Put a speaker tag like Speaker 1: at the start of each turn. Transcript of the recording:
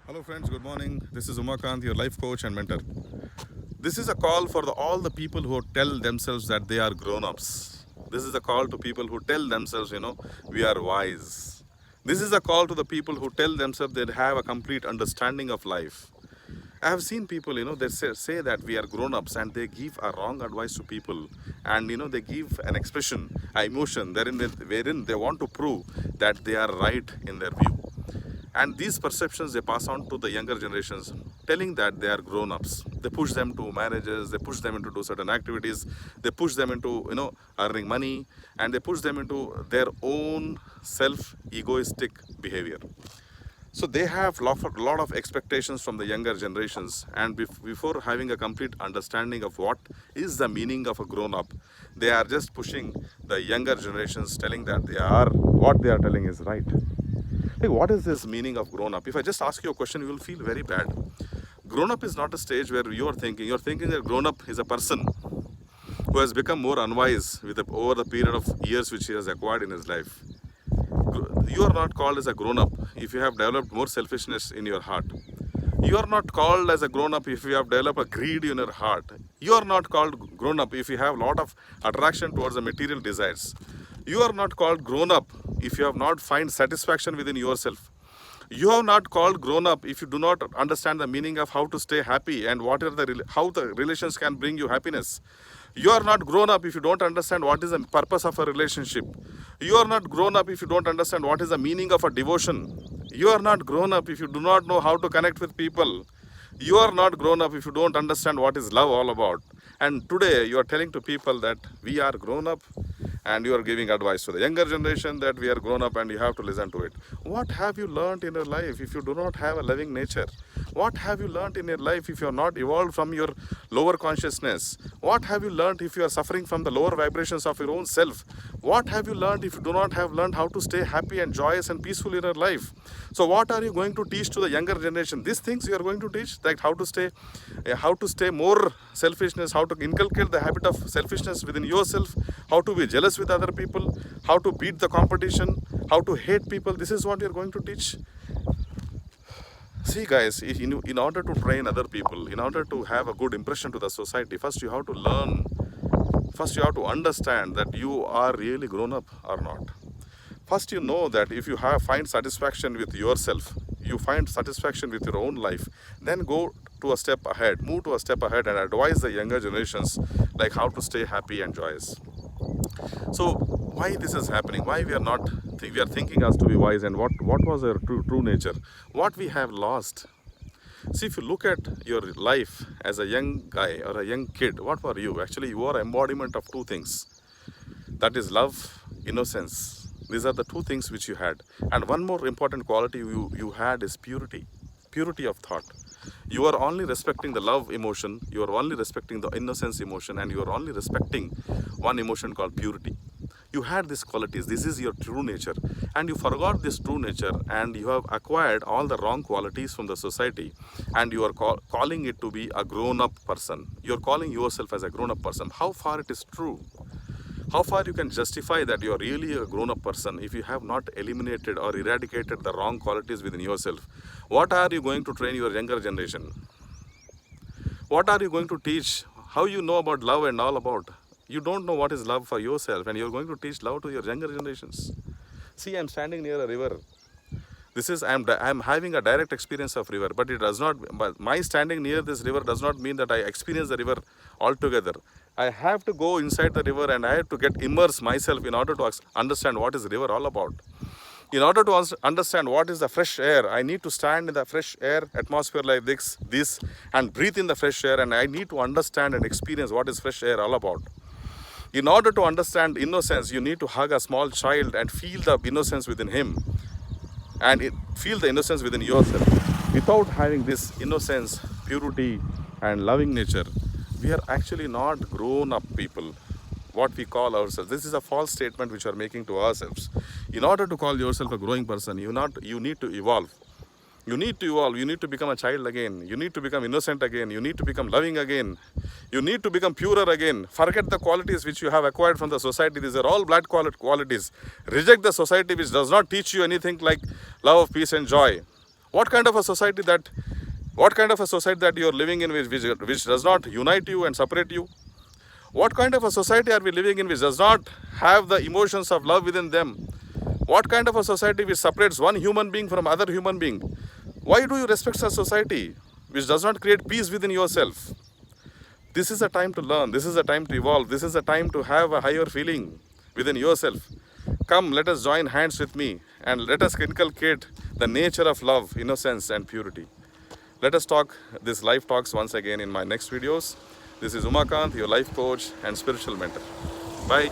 Speaker 1: Hello, friends. Good morning. This is Umakant, your life coach and mentor. This is a call for all the people who tell themselves that they are grown ups. This is a call to people who tell themselves, we are wise. This is a call to the people who tell themselves they have a complete understanding of life. I have seen people, they say that we are grown ups and they give a wrong advice to people. And, they give an expression, an emotion wherein they want to prove that they are right in their view. And these perceptions they pass on to the younger generations, telling that they are grown-ups. They push them to marriages, they push them into do certain activities, they push them into earning money, and they push them into their own self-egoistic behavior. So they have lot of expectations from the younger generations, and before having a complete understanding of what is the meaning of a grown-up, they are just pushing the younger generations, telling that what they are telling is right. Hey, what is this meaning of grown up? If I just ask you a question, you will feel very bad. Grown up is not a stage where you're thinking that grown up is a person who has become more unwise over the period of years which he has acquired in his life. You are not called as a grown up if you have developed more selfishness in your heart. You are not called as a grown up if you have developed a greed in your heart. You are not called grown up if you have a lot of attraction towards the material desires. You are not called grown up if you have not find satisfaction within yourself. You have not called grown up if you do not understand the meaning of how to stay happy and how the relations can bring you happiness. You are not grown up if you don't understand what is the purpose of a relationship. You are not grown up if you don't understand what is the meaning of a devotion. You are not grown up if you do not know how to connect with people. You are not grown up if you don't understand what is love all about. And today you are telling to people that we are grown up, and you are giving advice to the younger generation that we are grown up and you have to listen to it. What have you learned in your life if you do not have a loving nature? What have you learned in your life if you are not evolved from your lower consciousness? What have you learned if you are suffering from the lower vibrations of your own self? What have you learned if you do not have learned how to stay happy and joyous and peaceful in your life? So what are you going to teach to the younger generation? These things you are going to teach, like how to stay more selfishness, how to inculcate the habit of selfishness within yourself, how to be jealous with other people, how to beat the competition, how to hate people. This is what you are going to teach. See guys, in order to train other people, in order to have a good impression to the society, first you have to learn, first you have to understand that you are really grown up or not. First you know that if you find satisfaction with yourself, you find satisfaction with your own life, then go to a step ahead, move to a step ahead and advise the younger generations like how to stay happy and joyous. So why this is happening? Why we are thinking us to be wise, and what was our true nature? What we have lost. See, if you look at your life as a young guy or a young kid, what were you? Actually, you are embodiment of two things. That is love, innocence. These are the two things which you had. And one more important quality you had is purity. Purity of thought. You are only respecting the love emotion, you are only respecting the innocence emotion, and you are only respecting one emotion called purity. You had these qualities, this is your true nature, and you forgot this true nature and you have acquired all the wrong qualities from the society, and you are calling it to be a grown-up person. You are calling yourself as a grown-up person. How far it is true? How far you can justify that you are really a grown-up person if you have not eliminated or eradicated the wrong qualities within yourself? What are you going to train your younger generation? What are you going to teach? How you know about love and all about? You don't know what is love for yourself, and you're going to teach love to your younger generations. See, I'm standing near a river. I'm having a direct experience of river, but it does not, but my standing near this river does not mean that I experience the river altogether. I have to go inside the river and I have to get immerse myself in order to understand what is the river all about. In order to understand what is the fresh air, I need to stand in the fresh air atmosphere like this and breathe in the fresh air, and I need to understand and experience what is fresh air all about. In order to understand innocence, you need to hug a small child and feel the innocence within him, and feel the innocence within yourself. Without having this innocence, purity and loving nature, we are actually not grown up people, what we call ourselves. This is a false statement which we are making to ourselves. In order to call yourself a growing person, you need to evolve. You need to evolve. You need to become a child again. You need to become innocent again. You need to become loving again. You need to become purer again. Forget the qualities which you have acquired from the society. These are all bad qualities. Reject the society which does not teach you anything like love, peace and joy. What kind of a society that you're living in which does not unite you and separate you? What kind of a society are we living in which does not have the emotions of love within them? What kind of a society which separates one human being from other human being? Why do you respect such society which does not create peace within yourself? This is a time to learn. This is a time to evolve. This is a time to have a higher feeling within yourself. Come, let us join hands with me and let us inculcate the nature of love, innocence, and purity. Let us talk this life talks once again in my next videos. This is Umakant, your life coach and spiritual mentor. Bye.